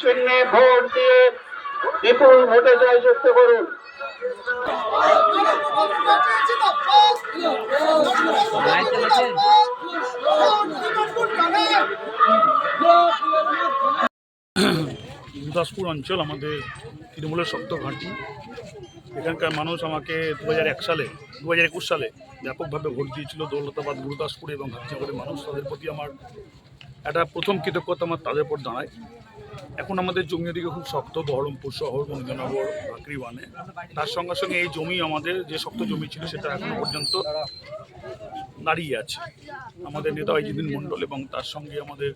চিহ্নে ভোট দিয়ে বিপুল ভোটে জয়যুক্ত করুন। গুরুদাসপুর অঞ্চল আমাদের তৃণমূলের শক্ত ঘাঁটি। এখানকার মানুষ আমাকে 2001 সালে 2021 সালে ব্যাপকভাবে ভোট দিয়েছিল। দৌলতাবাদ, গুরুদাসপুর এবং হাতিনগরের মানুষ, তাদের প্রতি আমার একটা প্রথম কৃতজ্ঞতা আমার তাদের উপর দাঁড়ায়। এখন আমাদের জমি দিকে খুব শক্ত, বহরমপুর শহর, মন্দিরনগর, বাকরিওয়ানে। তার সঙ্গে সঙ্গে এই জমি, আমাদের যে শক্ত জমি ছিল সেটা এখনো পর্যন্ত দাঁড়িয়ে আছে। আমাদের নেতা অজিদিন মণ্ডল এবং তার সঙ্গে আমাদের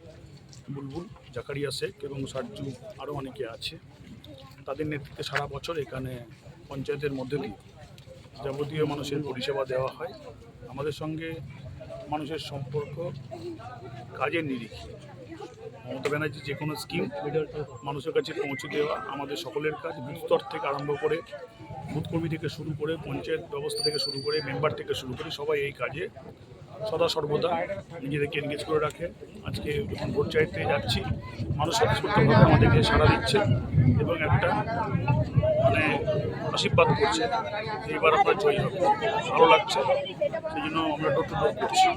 বুলবুল, জাকারিয়া শেখ এবং সারজু আরও অনেকে আছে। তাদের নেতৃত্বে সারা বছর এখানে পঞ্চায়েতের মধ্যে দিয়ে যাবতীয় মানুষের পরিষেবা দেওয়া হয়। আমাদের সঙ্গে মানুষের সম্পর্ক কাজের নিরিখে। মমতা ব্যানার্জি যে কোনো স্কিম মানুষের কাছে পৌঁছে দেওয়া আমাদের সকলের কাজ। বুথ স্তর থেকে আরম্ভ করে, বুথ কর্মী থেকে শুরু করে, পঞ্চায়েত ব্যবস্থা থেকে শুরু করে, মেম্বার থেকে শুরু করে সবাই এই কাজে সদা সর্বদা নিজেদেরকে এনগেজ করে রাখে। আজকে যখন ভোট চাইতে যাচ্ছি, মানুষ স্বতঃস্ফূর্তভাবে আমাদেরকে সাড়া দিচ্ছে এবং একটা আশীর্বাদ করছে যে এবার আপনার জয়ী হবে। ভালো লাগছে, সেই জন্য আমরা ডোর টু ডোর করছি।